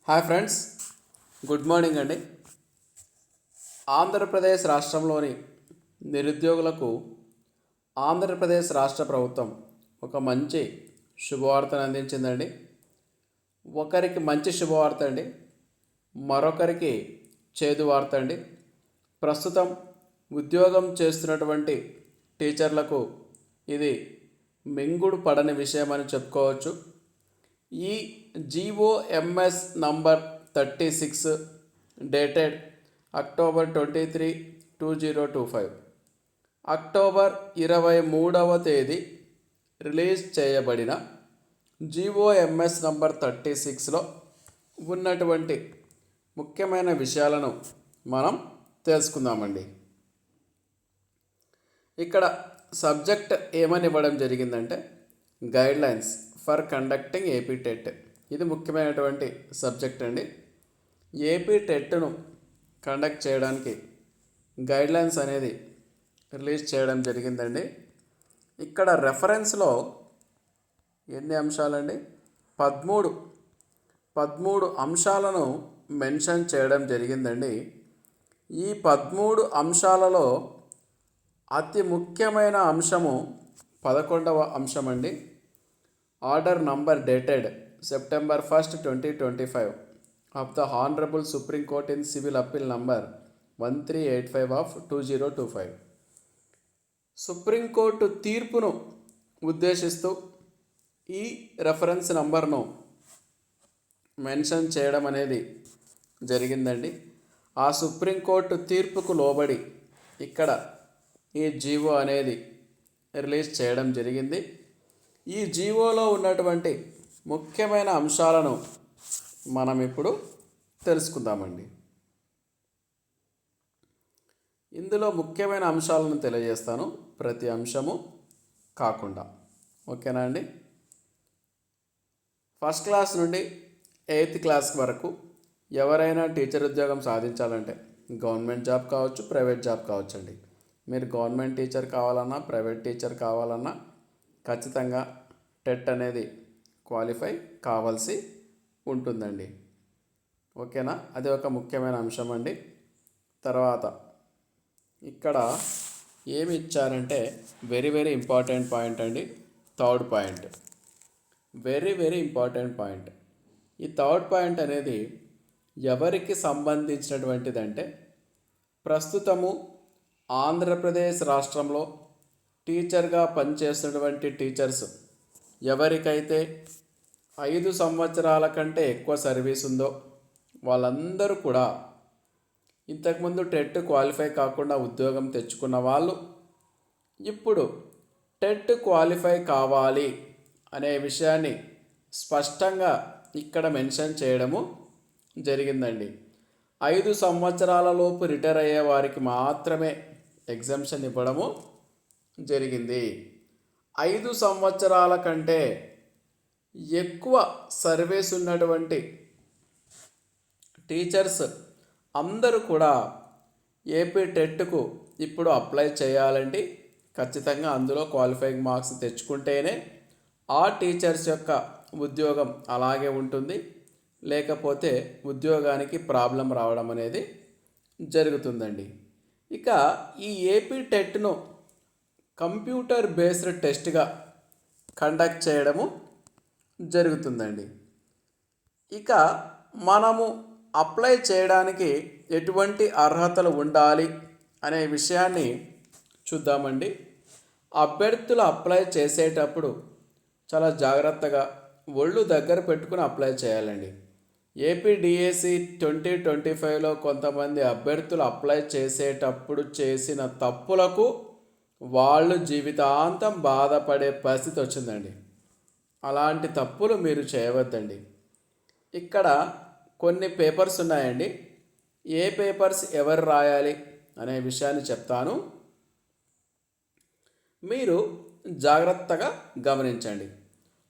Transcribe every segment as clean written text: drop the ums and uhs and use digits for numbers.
Hi friends, good morning అండి. ఆంధ్రప్రదేశ్ రాష్ట్రంలోని నిరుద్యోగులకు ఆంధ్రప్రదేశ్ రాష్ట్ర ప్రభుత్వం ఒక మంచి శుభవార్తను అందించిందండి. ఒకరికి మంచి శుభవార్త అండి, మరొకరికి చేదు వార్త అండి. ప్రస్తుతం ఉద్యోగం చేస్తున్నటువంటి టీచర్లకు ఇది మింగుడు పడని విషయం అని చెప్పుకోవచ్చు. ఈ GOMS number 36 dated October 23, 2025 October 23వ తేదీ రిలీజ్ చేయబడిన GOMS నంబర్ 36లో ఉన్నటువంటి ముఖ్యమైన విషయాలను మనం తెలుసుకుందామండి. ఇక్కడ సబ్జెక్ట్ ఏమని ఇవ్వడం జరిగిందంటే guidelines for conducting AP TET. ఇది ముఖ్యమైనటువంటి సబ్జెక్ట్ అండి. ఏపీ టెట్ను కండక్ట్ చేయడానికి గైడ్లైన్స్ అనేది రిలీజ్ చేయడం జరిగిందండి. ఇక్కడ రెఫరెన్స్లో ఎన్ని అంశాలండి? 13 అంశాలను మెన్షన్ చేయడం జరిగిందండి. ఈ 13 అంశాలలో అతి ముఖ్యమైన అంశము 11వ అంశం అండి. Order number dated September 1st, 2025 of the Honorable Supreme Court in Civil Appeal number 1385 of 2025. Supreme court తీర్పును ఉద్దేశిస్తూ ఈ రెఫరెన్స్ నంబర్ను మెన్షన్ చేయడం అనేది జరిగిందండి. ఆ సుప్రీంకోర్టు తీర్పుకు లోబడి ఇక్కడ ఈ జీవో అనేది రిలీజ్ చేయడం జరిగింది. ఈ జీవోలో ఉన్నటువంటి ముఖ్యమైన అంశాలను మనం ఇప్పుడు తెలుసుకుందామండి. ఇందులో ముఖ్యమైన అంశాలను తెలియజేస్తాను, ప్రతి అంశము కాకుండా. ఓకేనా అండి? ఫస్ట్ క్లాస్ నుండి 8th క్లాస్ వరకు ఎవరైనా టీచర్ ఉద్యోగం సాధించాలంటే గవర్నమెంట్ జాబ్ కావచ్చు, ప్రైవేట్ జాబ్ కావచ్చు అండి. మీరు గవర్నమెంట్ టీచర్ కావాలన్నా, ప్రైవేట్ టీచర్ కావాలన్నా ఖచ్చితంగా టెట్ అనేది క్వాలిఫై కావాల్సి ఉంటుందండి. ఓకేనా? అది ఒక ముఖ్యమైన అంశం అండి. తర్వాత ఇక్కడ ఏమి ఇచ్చారంటే వెరీ ఇంపార్టెంట్ పాయింట్ అండి. Third point, very important point. ఈ థర్డ్ పాయింట్ అనేది ఎవరికి సంబంధించినటువంటిదంటే ప్రస్తుతము ఆంధ్రప్రదేశ్ రాష్ట్రంలో టీచర్గా పనిచేస్తున్నటువంటి టీచర్స్ ఎవరికైతే 5 సంవత్సరాల కంటే ఎక్కువ సర్వీస్ ఉందో వాళ్ళందరూ కూడా ఇంతకుముందు టెట్ క్వాలిఫై కాకుండా ఉద్యోగం తెచ్చుకున్న వాళ్ళు ఇప్పుడు టెట్ క్వాలిఫై కావాలి అనే విషయాన్ని స్పష్టంగా ఇక్కడ మెన్షన్ చేయడము జరిగిందండి. 5 సంవత్సరాల లోపు రిటైర్ అయ్యే వారికి మాత్రమే ఎగ్జంప్షన్ ఇవ్వడము జరిగింది. 5 సంవత్సరాల కంటే ఎక్కువ సర్వీస్ ఉన్నటువంటి టీచర్స్ అందరూ కూడా ఏపీ టెట్కు ఇప్పుడు అప్లై చేయాలండి. ఖచ్చితంగా అందులో క్వాలిఫైయింగ్ మార్క్స్ తెచ్చుకుంటేనే ఆ టీచర్స్ యొక్క ఉద్యోగం అలాగే ఉంటుంది, లేకపోతే ఉద్యోగానికి ప్రాబ్లం రావడం అనేది జరుగుతుందండి. ఇక ఈ ఏపీ టెట్ను కంప్యూటర్ బేస్డ్ టెస్ట్గా కండక్ట్ చేయడము జరుగుతుందండి. ఇక మనము అప్లై చేయడానికి ఎటువంటి అర్హతలు ఉండాలి అనే విషయాన్ని చూద్దామండి. అభ్యర్థులు అప్లై చేసేటప్పుడు చాలా జాగ్రత్తగా ఒళ్ళు దగ్గర పెట్టుకుని అప్లై చేయాలండి. ఏపీడిఎస్సి 2025లో కొంతమంది అభ్యర్థులు అప్లై చేసేటప్పుడు చేసిన తప్పులకు వాళ్ళు జీవితాంతం బాధపడే పరిస్థితి వచ్చిందండి. అలాంటి తప్పులు మీరు చేయవద్దండి. ఇక్కడ కొన్ని పేపర్స్ ఉన్నాయండి. ఏ పేపర్స్ ఎవరు రాయాలి అనే విషయాన్ని చెప్తాను, మీరు జాగ్రత్తగా గమనించండి.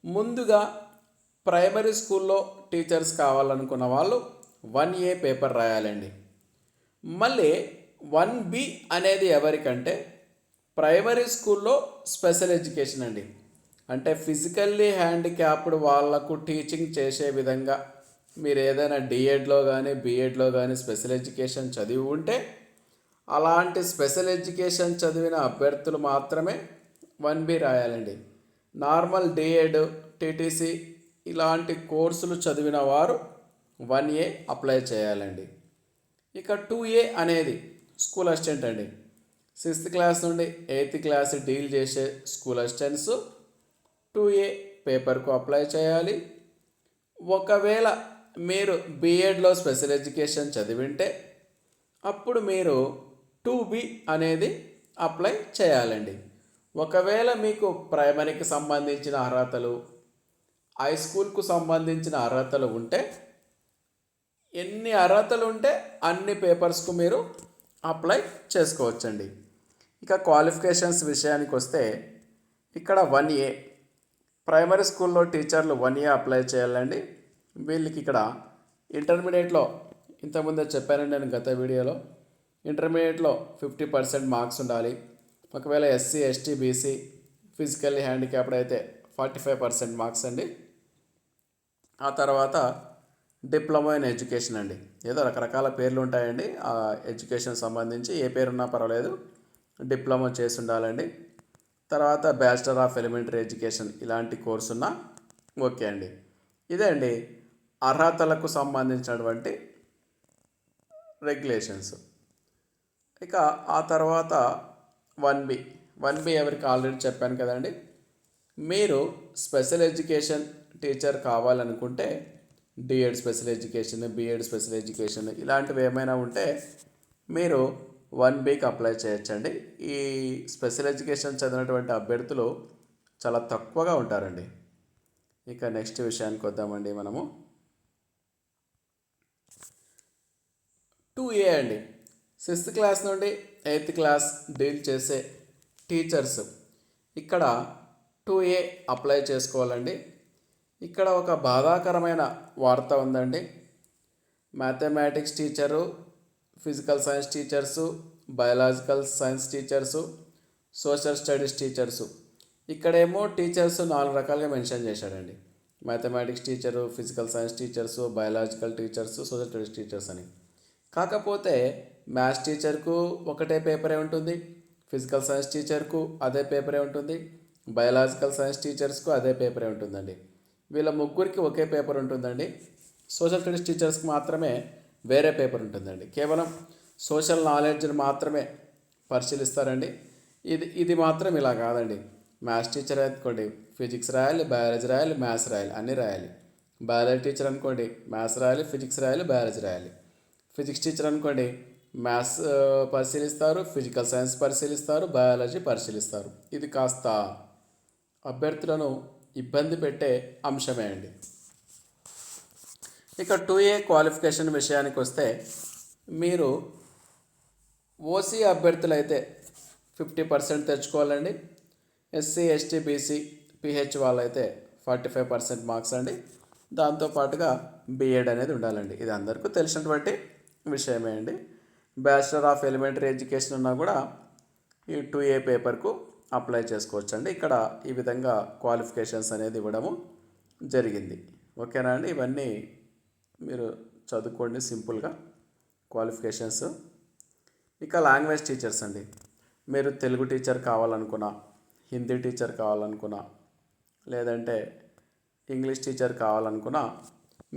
ముందుగా ప్రైమరీ స్కూల్లో టీచర్స్ కావాలనుకున్న వాళ్ళు 1A పేపర్ రాయాలండి. మళ్ళీ 1B అనేది ఎవరికంటే ప్రైమరీ స్కూల్లో స్పెషల్ ఎడ్యుకేషన్ అండి. అంటే ఫిజికల్లీ హ్యాండిక్యాప్డ్ వాళ్ళకు టీచింగ్ చేసే విధంగా మీరు ఏదైనా డిఎడ్లో కానీ బిఎడ్లో కానీ స్పెషల్ ఎడ్యుకేషన్ చదివి ఉంటే అలాంటి స్పెషల్ ఎడ్యుకేషన్ చదివిన అభ్యర్థులు మాత్రమే 1B రాయాలండి. నార్మల్ డిఎడ్ టీటీసీ ఇలాంటి కోర్సులు చదివిన వారు 1A అప్లై చేయాలండి. ఇక 2A అనేది స్కూల్ అసిస్టెంట్ అండి. 6th క్లాస్ నుండి 8th క్లాస్ డీల్ చేసే స్కూల్ అసిస్టెంట్స్ 2A పేపర్కు అప్లై చేయాలి. ఒకవేళ మీరు బిఎడ్లో స్పెషల్ ఎడ్యుకేషన్ చదివింటే అప్పుడు మీరు 2B అనేది అప్లై చేయాలండి. ఒకవేళ మీకు ప్రైమరీకి సంబంధించిన అర్హతలు, హై స్కూల్కు సంబంధించిన అర్హతలు ఉంటే ఎన్ని అర్హతలు ఉంటే అన్ని పేపర్స్కు మీరు అప్లై చేసుకోవచ్చండి. ఇక క్వాలిఫికేషన్స్ విషయానికి వస్తే ఇక్కడ 1A ప్రైమరీ స్కూల్లో టీచర్లు 1A అప్లై చేయాలండి. వీళ్ళకి ఇక్కడ ఇంటర్మీడియట్లో ఇంతకుముందే చెప్పానండి నేను గత వీడియోలో, ఇంటర్మీడియట్లో 50% మార్క్స్ ఉండాలి. ఒకవేళ SC ST BC physically handicapped అయితే 45% మార్క్స్ అండి. ఆ తర్వాత డిప్లొమా ఇన్ ఎడ్యుకేషన్ అండి. ఏదో రకరకాల పేర్లు ఉంటాయండి ఆ ఎడ్యుకేషన్ సంబంధించి, ఏ పేరున్నా పర్వాలేదు, డిప్లొమా చేసి ఉండాలండి. తర్వాత బ్యాచిలర్ ఆఫ్ ఎలిమెంటరీ ఎడ్యుకేషన్ ఇలాంటి కోర్సు ఉన్నా ఓకే అండి. ఇదే అండి అర్హతలకు సంబంధించినటువంటి రెగ్యులేషన్స్. ఇక ఆ తర్వాత 1B ఎవరికి ఆల్రెడీ చెప్పాను కదండి. మీరు స్పెషల్ ఎడ్యుకేషన్ టీచర్ కావాలనుకుంటే D Ed special education, B Ed special education ఇలాంటివి ఏమైనా ఉంటే మీరు 1Bకి అప్లై చేయొచ్చండి. ఈ స్పెషల్ ఎడ్యుకేషన్ చదివినటువంటి అభ్యర్థులు చాలా తక్కువగా ఉంటారండి. ఇక నెక్స్ట్ విషయానికి వద్దామండి మనము. 2A అండి. 6th క్లాస్ నుండి 8th క్లాస్ డీల్ చేసే టీచర్స్ ఇక్కడ 2A అప్లై చేసుకోవాలండి. ఇక్కడ ఒక బాధాకరమైన వార్త ఉందండి. Mathematics teacher, physical science teachers, biological science teachers, social studies teachers, ఇక్కడేమో టీచర్స్ 4 రకాలుగా మెన్షన్ చేశాడండి. Mathematics teacher, physical science teachers, biological teachers, social studies teachers అని. కాకపోతే మ్యాథ్స్ టీచర్కు ఒకటే పేపరే ఉంటుంది, ఫిజికల్ సైన్స్ టీచర్కు అదే పేపరే ఉంటుంది, బయాలజికల్ సైన్స్ టీచర్స్కు అదే పేపరే ఉంటుందండి. వీళ్ళ ముగ్గురికి ఒకే పేపర్ ఉంటుందండి. సోషల్ స్టడీస్ టీచర్స్కి మాత్రమే వేరే పేపర్ ఉంటుందండి. కేవలం సోషల్ నాలెడ్జ్ని మాత్రమే పరిశీలిస్తారండి. ఇది మాత్రం ఇలా కాదండి. మ్యాథ్స్ టీచర్ అనుకోండి ఫిజిక్స్ రాయాలి, బయాలజీ రాయాలి, మ్యాథ్స్ రాయాలి, అన్నీ రాయాలి. బయాలజీ టీచర్ అనుకోండి మ్యాథ్స్ రాయాలి, ఫిజిక్స్ రాయాలి, బయాలజీ రాయాలి. ఫిజిక్స్ టీచర్ అనుకోండి మ్యాథ్స్ పరిశీలిస్తారు, ఫిజికల్ సైన్స్ పరిశీలిస్తారు, బయాలజీ పరిశీలిస్తారు. ఇది కాస్త అభ్యర్థులను ఇబ్బంది పెట్టే అంశమే అండి. ఇక 2A క్వాలిఫికేషన్ విషయానికి వస్తే మీరు ఓసీ అభ్యర్థులైతే 50% తెచ్చుకోవాలండి. ఎస్సీ ఎస్టీ బీసీ పిహెచ్ వాళ్ళైతే 45% మార్క్స్ అండి. దాంతోపాటుగా బిఎడ్ అనేది ఉండాలండి. ఇది అందరికీ తెలిసినటువంటి విషయమే అండి. బ్యాచిలర్ ఆఫ్ ఎలిమెంటరీ ఎడ్యుకేషన్ ఉన్నా కూడా ఈ 2A పేపర్కు అప్లై చేసుకోవచ్చండి. ఇక్కడ ఈ విధంగా క్వాలిఫికేషన్స్ అనేది ఇవ్వడము జరిగింది. ఓకేనా అండి. ఇవన్నీ మీరు చదువుకోండి సింపుల్గా క్వాలిఫికేషన్స్. ఇక లాంగ్వేజ్ టీచర్స్ అండి. మీరు తెలుగు టీచర్ కావాలనుకున్నా, హిందీ టీచర్ కావాలనుకున్నా, లేదంటే ఇంగ్లీష్ టీచర్ కావాలనుకున్నా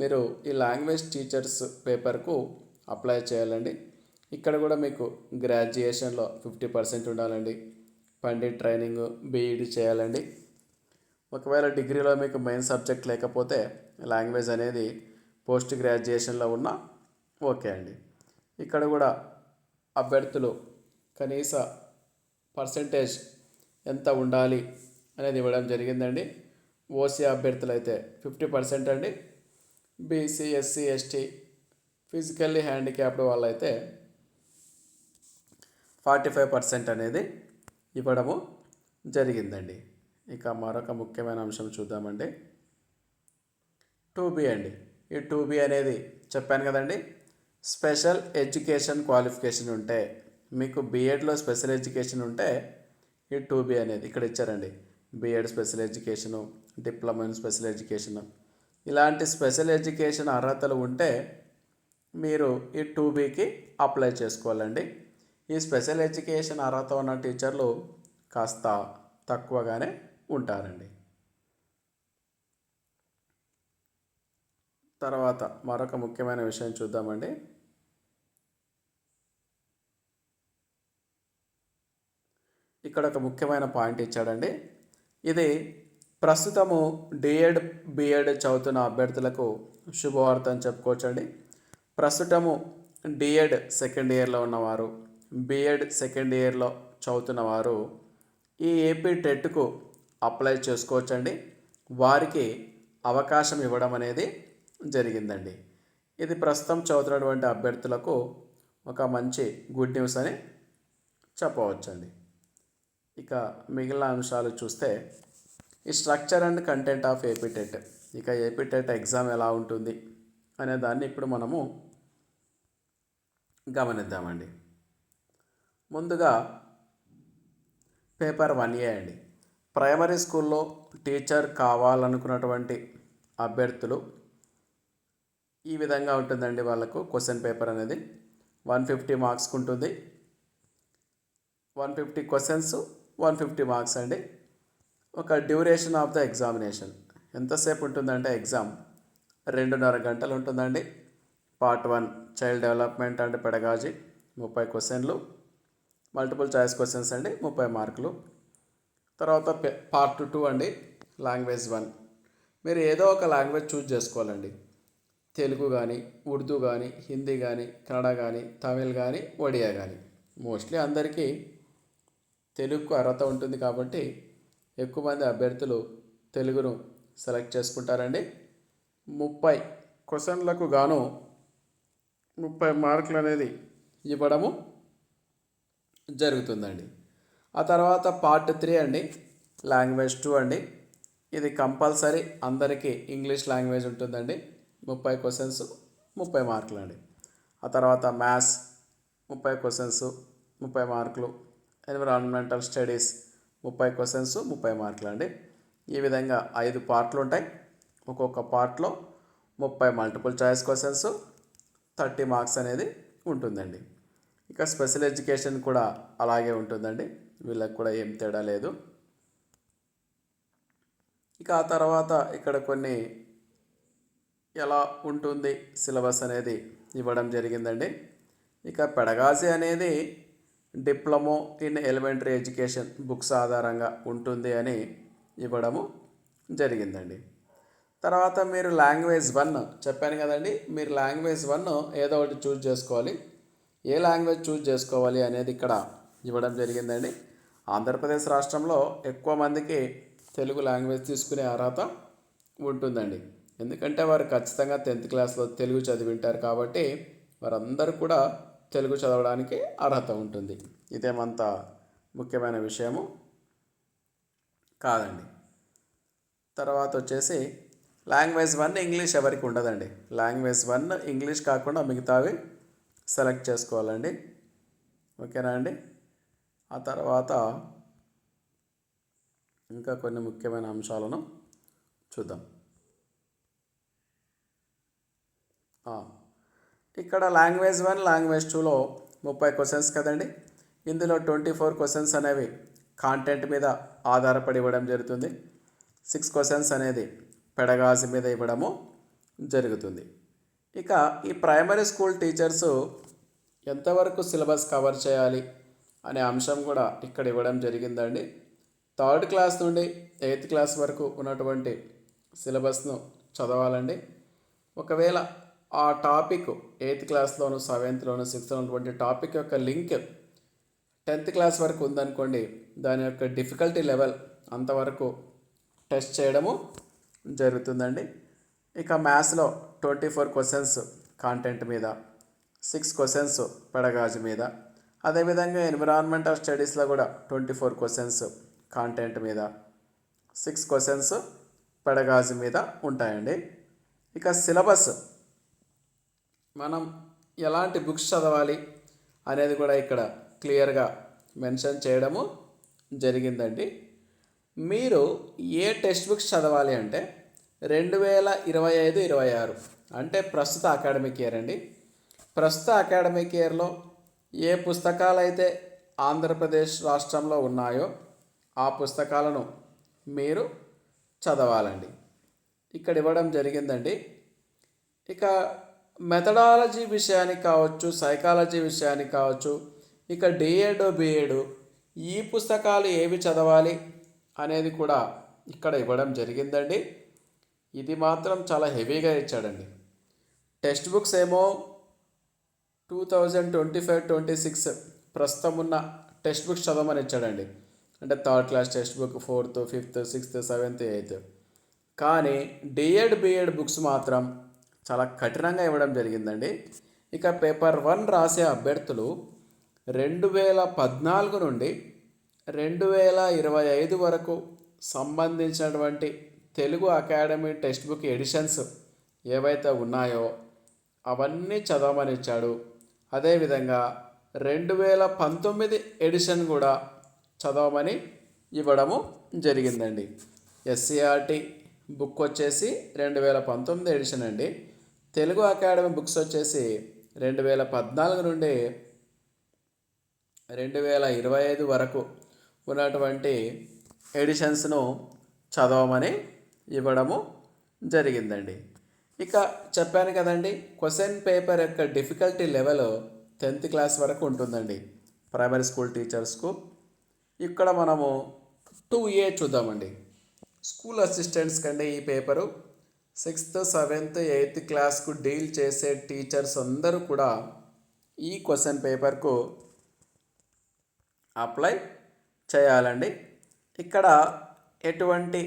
మీరు ఈ లాంగ్వేజ్ టీచర్స్ పేపర్కు అప్లై చేయాలండి. ఇక్కడ కూడా మీకు గ్రాడ్యుయేషన్లో 50% ఉండాలండి. పండిట్ ట్రైనింగ్ బీఈడి చేయాలండి. ఒకవేళ డిగ్రీలో మీకు మెయిన్ సబ్జెక్ట్ లేకపోతే లాంగ్వేజ్ అనేది పోస్ట్ గ్రాడ్యుయేషన్లో ఉన్నా ఓకే అండి. ఇక్కడ కూడా అభ్యర్థులు కనీస పర్సంటేజ్ ఎంత ఉండాలి అనేది ఇవ్వడం జరిగిందండి. ఓసీ అభ్యర్థులు అయితే 50% అండి. BC SC ST physically handicapped వాళ్ళైతే 45% అనేది ఇవ్వడము జరిగిందండి. ఇక మరొక ముఖ్యమైన అంశం చూద్దామండి. 2B అండి. ఈ 2B అనేది చెప్పాను కదండి, స్పెషల్ ఎడ్యుకేషన్ క్వాలిఫికేషన్ ఉంటే, మీకు బిఎడ్లో స్పెషల్ ఎడ్యుకేషన్ ఉంటే ఈ 2B అనేది ఇక్కడ ఇచ్చారండి. B Ed special education, diploma in special education, ఇలాంటి స్పెషల్ ఎడ్యుకేషన్ అర్హతలు ఉంటే మీరు ఈ 2Bకి అప్లై చేసుకోవాలండి. ఈ స్పెషల్ ఎడ్యుకేషన్ అర్హత ఉన్న టీచర్లు కాస్త తక్కువగానే ఉంటారండి. తర్వాత మరొక ముఖ్యమైన విషయం చూద్దామండి. ఇక్కడ ఒక ముఖ్యమైన పాయింట్ ఇచ్చాడండి. ఇది ప్రస్తుతము డిఎడ్ బిఎడ్ చదువుతున్న అభ్యర్థులకు శుభవార్త అని చెప్పుకోవచ్చండి. ప్రస్తుతము డిఎడ్ సెకండ్ ఇయర్లో ఉన్నవారు, బిఎడ్ సెకండ్ ఇయర్లో చదువుతున్నవారు ఈ ఏపీ టెట్కు అప్లై చేసుకోవచ్చండి. వారికి అవకాశం ఇవ్వడం అనేది జరిగిందండి. ఇది ప్రస్తుతం చదువుతున్నటువంటి అభ్యర్థులకు ఒక మంచి గుడ్ న్యూస్ అని చెప్పవచ్చండి. ఇక మిగిలిన అంశాలు చూస్తే ఈ structure and content of AP TET, ఇక ఏపీ టెట్ ఎగ్జామ్ ఎలా ఉంటుంది అనే దాన్ని ఇప్పుడు మనము గమనిద్దామండి. ముందుగా పేపర్ 1A అండి. ప్రైమరీ స్కూల్లో టీచర్ కావాలనుకున్నటువంటి అభ్యర్థులు ఈ విధంగా ఉంటుందండి. వాళ్ళకు క్వశ్చన్ పేపర్ అనేది 150 మార్క్స్కి ఉంటుంది. 150 క్వశ్చన్స్, 150 మార్క్స్ అండి. ఒక డ్యూరేషన్ ఆఫ్ ద ఎగ్జామినేషన్ ఎంతసేపు ఉంటుందంటే ఎగ్జామ్ 2.5 గంటలు ఉంటుందండి. Part 1 child development and pedagogy 30 క్వశ్చన్లు, మల్టిపుల్ చాయిస్ క్వశ్చన్స్ అండి 30 మార్కులు. తర్వాత పార్ట్ 2 అండి లాంగ్వేజ్ 1. మీరు ఏదో ఒక లాంగ్వేజ్ చూజ్ చేసుకోవాలండి. తెలుగు కానీ, ఉర్దూ కానీ, హిందీ కానీ, కన్నడ కానీ, తమిళ్ కానీ, ఒడియా కానీ. మోస్ట్లీ అందరికీ తెలుగుకు అర్హత ఉంటుంది కాబట్టి ఎక్కువ మంది అభ్యర్థులు తెలుగును సెలెక్ట్ చేసుకుంటారండి. 30 క్వశ్చన్లకు గాను 30 మార్కులు అనేది ఇవ్వడము జరుగుతుందండి. ఆ తర్వాత పార్ట్ 3 అండి లాంగ్వేజ్ 2 అండి. ఇది కంపల్సరీ అందరికీ ఇంగ్లీష్ లాంగ్వేజ్ ఉంటుందండి. 30 క్వశ్చన్స్, 30 మార్కులు అండి. ఆ తర్వాత మ్యాథ్స్ 30 క్వశ్చన్స్, 30 మార్కులు. ఎన్విరాన్మెంటల్ స్టడీస్ 30 క్వశ్చన్స్, 30 మార్కులు అండి. ఈ విధంగా 5 పార్ట్లు ఉంటాయి. ఒక్కొక్క పార్ట్లో 30 మల్టిపుల్ చాయిస్ క్వశ్చన్స్, 30 మార్క్స్ అనేది ఉంటుందండి. ఇక స్పెషల్ ఎడ్యుకేషన్ కూడా అలాగే ఉంటుందండి. వీళ్ళకి కూడా ఏం తేడా లేదు. ఇక ఆ తర్వాత ఇక్కడ కొన్ని ఎలా ఉంటుంది సిలబస్ అనేది ఇవ్వడం జరిగిందండి. ఇక పెడగాజీ అనేది diploma in elementary education books ఆధారంగా ఉంటుంది అని ఇవ్వడము జరిగిందండి. తర్వాత మీరు లాంగ్వేజ్ 1 చెప్పాను కదండి. మీరు లాంగ్వేజ్ 1 ఏదో ఒకటి చూజ్ చేసుకోవాలి. ఏ లాంగ్వేజ్ చూజ్ చేసుకోవాలి అనేది ఇక్కడ ఇవ్వడం జరిగిందండి. ఆంధ్రప్రదేశ్ రాష్ట్రంలో ఎక్కువ మందికి తెలుగు లాంగ్వేజ్ తీసుకునే అర్హత ఉంటుందండి. ఎందుకంటే వారు ఖచ్చితంగా 10th క్లాస్లో తెలుగు చదివింటారు కాబట్టి వారందరూ కూడా తెలుగు చదవడానికి అర్హత ఉంటుంది. ఇదేమంత ముఖ్యమైన విషయము కాదండి. తర్వాత వచ్చేసి లాంగ్వేజ్ 1 ఇంగ్లీష్ ఎవరికి ఉండదండి. లాంగ్వేజ్ 1 ఇంగ్లీష్ కాకుండా మిగతావి సెలెక్ట్ చేసుకోవాలండి. ఓకేనా అండి. ఆ తర్వాత ఇంకా కొన్ని ముఖ్యమైన అంశాలను చూద్దాం. ఇక్కడ లాంగ్వేజ్ 1 లాంగ్వేజ్ 2లో 30 క్వశ్చన్స్ కదండి. ఇందులో 24 క్వశ్చన్స్ అనేవి కాంటెంట్ మీద ఆధారపడి ఇవ్వడం జరుగుతుంది. 6 క్వశ్చన్స్ అనేది పెడగాజీ మీద ఇవ్వడము జరుగుతుంది. ఇక ఈ ప్రైమరీ స్కూల్ టీచర్సు ఎంతవరకు సిలబస్ కవర్ చేయాలి అనే అంశం కూడా ఇక్కడ ఇవ్వడం జరిగిందండి. 3rd క్లాస్ నుండి 8th క్లాస్ వరకు ఉన్నటువంటి సిలబస్ను చదవాలండి. ఒకవేళ ఆ టాపిక్ 8th క్లాస్లోను, 7thలోను, 6thలో ఉన్నటువంటి టాపిక్ యొక్క లింక్ 10th క్లాస్ వరకు ఉందనుకోండి, దాని యొక్క డిఫికల్టీ లెవెల్ అంతవరకు టెస్ట్ చేయడము జరుగుతుందండి. ఇక మ్యాథ్స్లో 24 క్వశ్చన్స్ కాంటెంట్ మీద, 6 క్వశ్చన్స్ పెడగాజీ మీద. అదేవిధంగా ఎన్విరాన్మెంటల్ స్టడీస్లో కూడా 24 క్వశ్చన్స్ కాంటెంట్ మీద, 6 క్వశ్చన్స్ పెడగాజీ మీద ఉంటాయండి. ఇక సిలబస్ మనం ఎలాంటి బుక్స్ చదవాలి అనేది కూడా ఇక్కడ క్లియర్గా మెన్షన్ చేయడము జరిగిందండి. మీరు ఏ టెక్స్ట్ బుక్స్ చదవాలి అంటే 2025-26 అంటే ప్రస్తుత అకాడమిక్ ఇయర్ అండి. ప్రస్తుత అకాడమిక్ ఇయర్లో ఏ పుస్తకాలు అయితే ఆంధ్రప్రదేశ్ రాష్ట్రంలో ఉన్నాయో ఆ పుస్తకాలను మీరు చదవాలండి. ఇక్కడ ఇవ్వడం జరిగిందండి. ఇక మెథడాలజీ విషయానికి కావచ్చు, సైకాలజీ విషయానికి కావచ్చు, ఇక డిఎడ్ బిఎడ్ ఈ పుస్తకాలు ఏవి చదవాలి అనేది కూడా ఇక్కడ ఇవ్వడం జరిగిందండి. ఇది మాత్రం చాలా హెవీగా ఇచ్చాడండి. టెక్స్ట్ బుక్స్ ఏమో 2025-26 ప్రస్తుతం ఉన్న టెక్స్ట్ బుక్స్ చదవమని ఇచ్చాడండి. అంటే third class text book 4th, 5th, 6th, 7th, 8th. కానీ డిఎడ్ బిఎడ్ బుక్స్ మాత్రం చాలా కఠినంగా ఇవ్వడం జరిగిందండి. ఇక పేపర్ 1 రాసే అభ్యర్థులు 2014 నుండి 2025 వరకు సంబంధించినటువంటి Telugu academy text book editions ఏవైతే ఉన్నాయో అవన్నీ చదవమని ఇచ్చాడు. అదేవిధంగా 2019 ఎడిషన్ కూడా చదవమని ఇవ్వడము జరిగిందండి. ఎస్సీఆర్టీ బుక్ వచ్చేసి 2019 ఎడిషన్ అండి. తెలుగు అకాడమీ బుక్స్ వచ్చేసి 2014 నుండి 2025 వరకు ఉన్నటువంటి ఎడిషన్స్ను చదవమని ఇవ్వడము జరిగిందండి. ఇక చెప్పాను కదండి, క్వశ్చన్ పేపర్ యొక్క డిఫికల్టీ లెవెల్ 10th క్లాస్ వరకు ఉంటుందండి ప్రైమరీ స్కూల్ టీచర్స్కు. ఇక్కడ మనము 2A చూద్దామండి. స్కూల్ అసిస్టెంట్స్ కంటే ఈ పేపరు 6th, 7th, 8th క్లాస్కు డీల్ చేసే టీచర్స్ అందరూ కూడా ఈ క్వశ్చన్ పేపర్కు అప్లై చేయాలండి. ఇక్కడ ఎటువంటి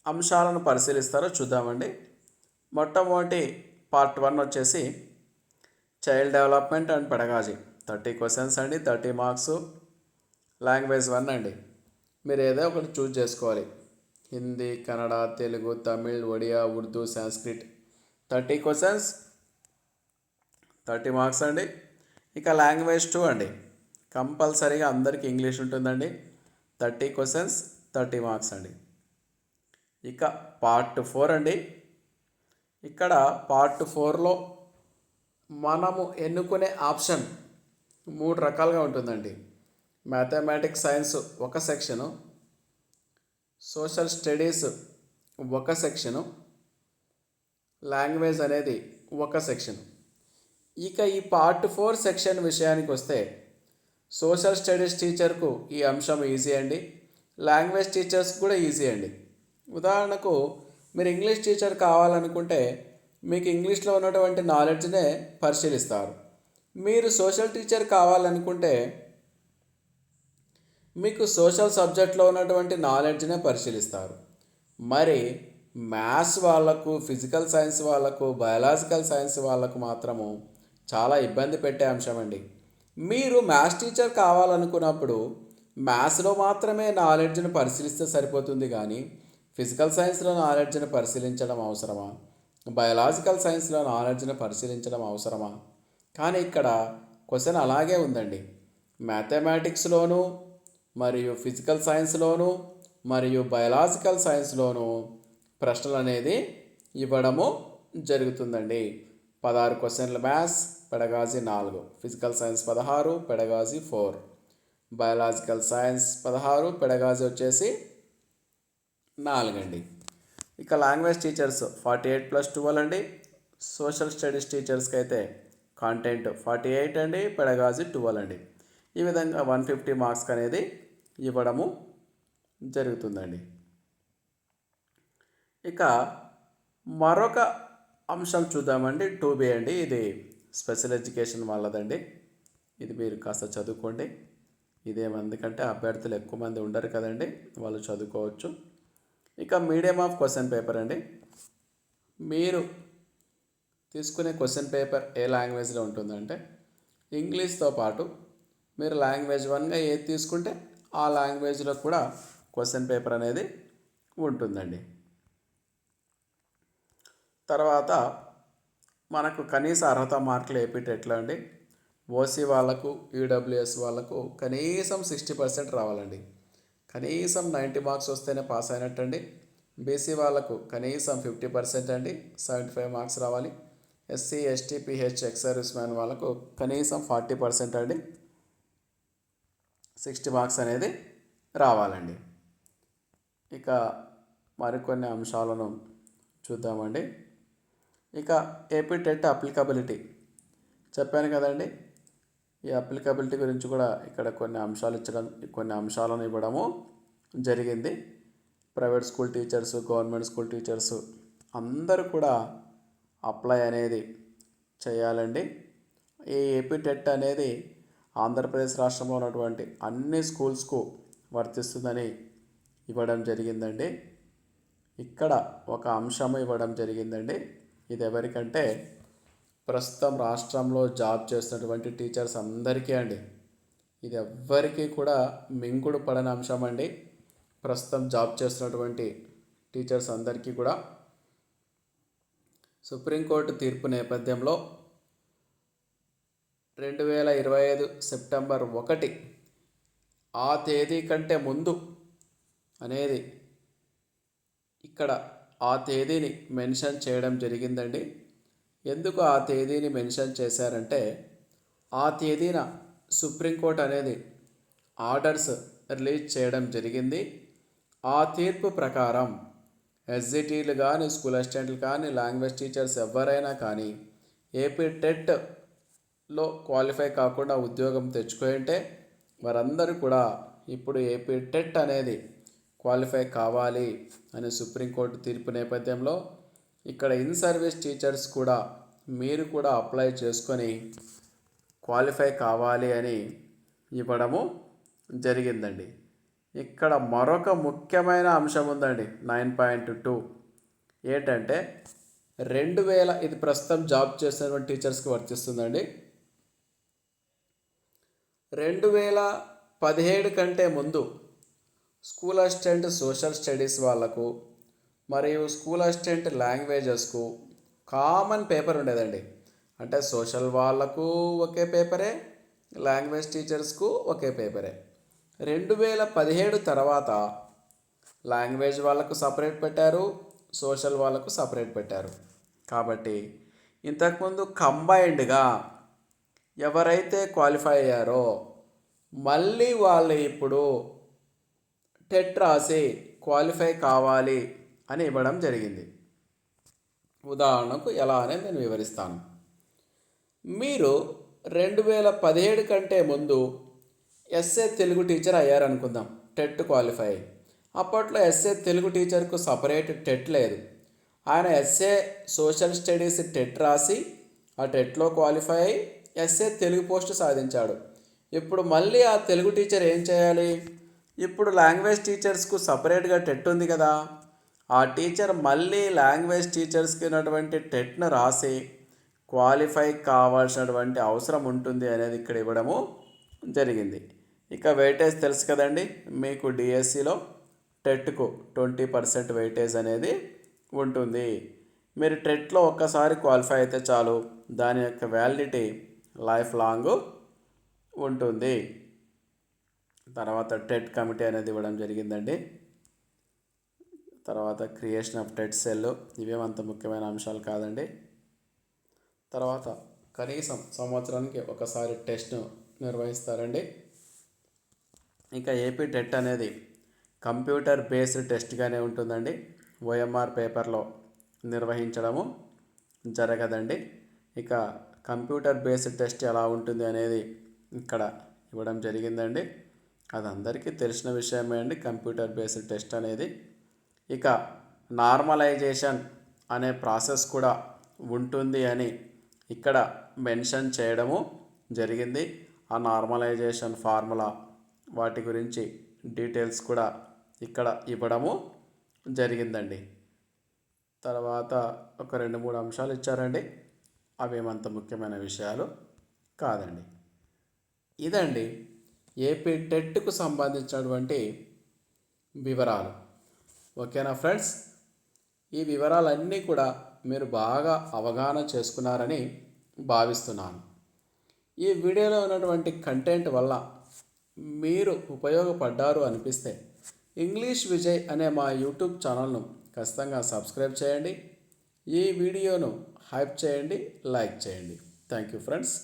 అంశాలను పరిశీలిస్తారో చూద్దామండి. మొట్టమొదటి పార్ట్ 1 వచ్చేసి child development and pedagogy 30 questions అండి, 30 మార్క్స్. లాంగ్వేజ్ 1 అండి. మీరు ఏదో ఒకటి చూజ్ చేసుకోవాలి. హిందీ, కన్నడ, తెలుగు, తమిళ్, ఒడియా, ఉర్దూ, సంస్కృత్. 30 క్వశ్చన్స్, 30 మార్క్స్ అండి. ఇక లాంగ్వేజ్ 2 అండి. కంపల్సరీగా అందరికీ ఇంగ్లీష్ ఉంటుందండి. 30 క్వశ్చన్స్, 30 మార్క్స్ అండి. ఇక పార్ట్ 4 అండి. ఇక్కడ పార్ట్ 4లో మనము ఎన్నుకునే ఆప్షన్ 3 రకాలుగా ఉంటుందండి. మ్యాథమెటిక్స్ సైన్స్ ఒక సెక్షను, సోషల్ స్టడీస్ ఒక సెక్షను, లాంగ్వేజ్ అనేది ఒక సెక్షన్. ఇక ఈ పార్ట్ 4 సెక్షన్ విషయానికి వస్తే సోషల్ స్టడీస్ టీచర్కు ఈ అంశం ఈజీ అండి, లాంగ్వేజ్ టీచర్స్ కూడా ఈజీ అండి. ఉదాహరణకు మీరు ఇంగ్లీష్ టీచర్ కావాలనుకుంటే మీకు ఇంగ్లీష్లో ఉన్నటువంటి నాలెడ్జ్నే పరిశీలిస్తారు. మీరు సోషల్ టీచర్ కావాలనుకుంటే మీకు సోషల్ సబ్జెక్ట్లో ఉన్నటువంటి నాలెడ్జ్నే పరిశీలిస్తారు. మరి మ్యాథ్స్ వాళ్ళకు, ఫిజికల్ సైన్స్ వాళ్ళకు, బయాలజికల్ సైన్స్ వాళ్ళకు మాత్రము చాలా ఇబ్బంది పెట్టే అంశం అండి. మీరు మ్యాథ్స్ టీచర్ కావాలనుకున్నప్పుడు మ్యాథ్స్లో మాత్రమే నాలెడ్జ్ని పరిశీలిస్తే సరిపోతుంది, కానీ ఫిజికల్ సైన్స్లో నాలెడ్జ్ని పరిశీలించడం అవసరమా, బయాలజికల్ సైన్స్లో నాలెడ్జ్ని పరిశీలించడం అవసరమా? కానీ ఇక్కడ క్వశ్చన్ అలాగే ఉందండి. మ్యాథమెటిక్స్లోను మరియు ఫిజికల్ సైన్స్లోను మరియు బయాలజికల్ సైన్స్లోను ప్రశ్నలు అనేది ఇవ్వడము జరుగుతుందండి. 16 క్వశ్చన్లు maths, pedagogy 4, physical science 16, pedagogy 4, biological science 16, pedagogy వచ్చేసి 4 అండి. ఇక లాంగ్వేజ్ టీచర్స్ 48+12 అండి. సోషల్ స్టడీస్ టీచర్స్కి అయితే కాంటెంట్ 48 అండి, పెడగాజీ 12 అండి. ఈ విధంగా 150 మార్క్స్ అనేది ఇవ్వడము జరుగుతుందండి. ఇక మరొక అంశం చూద్దామండి. 2B అండి. ఇది స్పెషల్ ఎడ్యుకేషన్ వాళ్ళదండి. ఇది మీరు కాస్త చదువుకోండి. ఇదేమందుకంటే అభ్యర్థులు ఎక్కువ మంది ఉండరు కదండి, వాళ్ళు చదువుకోవచ్చు. ఇక మీడియం ఆఫ్ క్వశ్చన్ పేపర్ అండి. మీరు తీసుకునే క్వశ్చన్ పేపర్ ఏ లాంగ్వేజ్లో ఉంటుందంటే ఇంగ్లీష్తో పాటు మీరు లాంగ్వేజ్ 1గా ఏది తీసుకుంటే ఆ లాంగ్వేజ్లో కూడా క్వశ్చన్ పేపర్ అనేది ఉంటుందండి. తర్వాత మనకు కనీస అర్హత మార్కులు ఏపీ ఎట్లా అండి, ఓసీ వాళ్ళకు, ఈడబ్ల్యూఎస్ వాళ్ళకు కనీసం 60% రావాలండి. కనీసం 90 మార్క్స్ వస్తేనే పాస్ అయినట్టండి. బీసీ వాళ్ళకు కనీసం 50% అండి, 75 మార్క్స్ రావాలి. SC ST pH ex service man వాళ్ళకు కనీసం 40% అండి, 60 మార్క్స్ అనేది రావాలండి. ఇక మరికొన్ని అంశాలను చూద్దామండి. ఇక ఏపీ టెట్ అప్లికబిలిటీ చెప్పాను కదండి. ఈ అప్లికబిలిటీ గురించి కూడా ఇక్కడ కొన్ని అంశాలను ఇవ్వడము జరిగింది. Private school teachers, government school teachers అందరూ కూడా అప్లై అనేది చేయాలండి. ఈ ఏపీ టెట్ అనేది ఆంధ్రప్రదేశ్ రాష్ట్రంలో ఉన్నటువంటి అన్ని స్కూల్స్కు వర్తిస్తుందని ఇవ్వడం జరిగిందండి. ఇక్కడ ఒక అంశము ఇవ్వడం జరిగిందండి. ఇది ఎవరికంటే ప్రస్తుతం రాష్ట్రంలో జాబ్ చేస్తున్నటువంటి టీచర్స్ అందరికీ అండి. ఇది ఎవ్వరికీ కూడా మింగుడు పడని అంశం అండి. ప్రస్తుతం జాబ్ చేస్తున్నటువంటి టీచర్స్ అందరికీ కూడా సుప్రీంకోర్టు తీర్పు నేపథ్యంలో 2025 సెప్టెంబర్ 1 ఆ తేదీ కంటే ముందు అనేది ఇక్కడ ఆ తేదీని మెన్షన్ చేయడం జరిగిందండి. ఎందుకు ఆ తేదీని మెన్షన్ చేశారంటే ఆ తేదీన సుప్రీంకోర్టు అనేది ఆర్డర్స్ రిలీజ్ చేయడం జరిగింది. ఆ తీర్పు ప్రకారం ఎస్జిటీలు కానీ, స్కూల్ అసిస్టెంట్లు కానీ, లాంగ్వేజ్ టీచర్స్ ఎవరైనా కానీ ఏపీ టెట్లో క్వాలిఫై కాకుండా ఉద్యోగం తెచ్చుకుంటే వారందరూ కూడా ఇప్పుడు ఏపీ టెట్ అనేది క్వాలిఫై కావాలి అని సుప్రీంకోర్టు తీర్పు నేపథ్యంలో ఇక్కడ ఇన్ సర్వీస్ టీచర్స్ కూడా మీరు కూడా అప్లై చేసుకొని క్వాలిఫై కావాలి అని ఇవ్వడము జరిగిందండి. ఇక్కడ మరొక ముఖ్యమైన అంశం ఉందండి, 9.2 ఏంటంటే 2000 ఇది ప్రస్తుతం జాబ్ చేస్తున్నటువంటి టీచర్స్కి వర్తిస్తుందండి. 2017 కంటే ముందు స్కూల్ అసిస్టెంట్ సోషల్ స్టడీస్ వాళ్ళకు మరియు స్కూల్ అసిస్టెంట్ లాంగ్వేజెస్కు కామన్ పేపర్ ఉండేదండి. అంటే సోషల్ వాళ్ళకు ఒకే పేపరే, లాంగ్వేజ్ టీచర్స్కు ఒకే పేపరే. 2017 తర్వాత లాంగ్వేజ్ వాళ్ళకు సపరేట్ పెట్టారు, సోషల్ వాళ్ళకు సపరేట్ పెట్టారు. కాబట్టి ఇంతకుముందు కంబైన్డ్గా ఎవరైతే క్వాలిఫై అయ్యారో మళ్ళీ వాళ్ళు ఇప్పుడు టెట్ రాసి క్వాలిఫై కావాలి అని ఇవ్వడం జరిగింది. ఉదాహరణకు ఎలా అనేది నేను వివరిస్తాను. మీరు 2017 కంటే ముందు ఎస్ఏ తెలుగు టీచర్ అయ్యారనుకుందాం, టెట్ క్వాలిఫై. అప్పట్లో ఎస్ఏ తెలుగు టీచర్కు సపరేట్ టెట్ లేదు. ఆయన ఎస్ఏ సోషల్ స్టడీస్ టెట్ రాసి ఆ టెట్లో క్వాలిఫై అయ్యి ఎస్ఏ తెలుగు పోస్ట్ సాధించాడు. ఇప్పుడు మళ్ళీ ఆ తెలుగు టీచర్ ఏం చేయాలి? ఇప్పుడు లాంగ్వేజ్ టీచర్స్కు సపరేట్గా టెట్ ఉంది కదా, ఆ టీచర్ మళ్ళీ లాంగ్వేజ్ టీచర్స్కి ఉన్నటువంటి టెట్ను రాసి క్వాలిఫై కావాల్సినటువంటి అవసరం ఉంటుంది అనేది ఇక్కడ ఇవ్వడము జరిగింది. ఇక వెయిటేజ్ తెలుసు కదండి మీకు, డిఎస్సిలో టెట్కు 20% వెయిటేజ్ అనేది ఉంటుంది. మీరు టెట్లో ఒక్కసారి క్వాలిఫై అయితే చాలు, దాని యొక్క వ్యాలిడిటీ లైఫ్ లాంగ్ ఉంటుంది. తర్వాత టెట్ కమిటీ అనేది ఇవ్వడం జరిగిందండి. తర్వాత క్రియేషన్ ఆఫ్ టెట్ సెల్, ఇవేమంత ముఖ్యమైన అంశాలు కాదండి. తర్వాత కనీసం సంవత్సరానికి ఒకసారి టెస్ట్ను నిర్వహిస్తారండి. ఇంకా ఏపీ టెట్ అనేది కంప్యూటర్ బేస్డ్ టెస్ట్గానే ఉంటుందండి. ఓఎంఆర్ పేపర్లో నిర్వహించడము జరగదండి. ఇక కంప్యూటర్ బేస్డ్ టెస్ట్ ఎలా ఉంటుంది అనేది ఇక్కడ ఇవ్వడం జరిగిందండి. అది అందరికీ తెలిసిన విషయమే అండి, కంప్యూటర్ బేస్డ్ టెస్ట్ అనేది. ఇక నార్మలైజేషన్ అనే ప్రాసెస్ కూడా ఉంటుంది అని ఇక్కడ మెన్షన్ చేయడము జరిగింది. ఆ నార్మలైజేషన్ ఫార్ములా వాటి గురించి డీటెయిల్స్ కూడా ఇక్కడ ఇవ్వడము జరిగిందండి. తర్వాత ఒక 2-3 అంశాలు ఇచ్చారండి, అవేమంత ముఖ్యమైన విషయాలు కాదండి. ఇదండి ఏపీ టెట్కు సంబంధించినటువంటి వివరాలు. ఓకేనా ఫ్రెండ్స్? ఈ వివరాలన్నీ కూడా మీరు బాగా అవగాహన చేసుకున్నారని భావిస్తున్నాను. ఈ వీడియోలో ఉన్నటువంటి కంటెంట్ వల్ల మీరు ఉపయోగపడ్డారు అనిపిస్తే ఇంగ్లీష్ విజయ్ అనే మా యూట్యూబ్ ఛానల్ను ఖచ్చితంగా సబ్స్క్రైబ్ చేయండి. ఈ వీడియోను హైప్ చేయండి, లైక్ చేయండి. Thank you friends.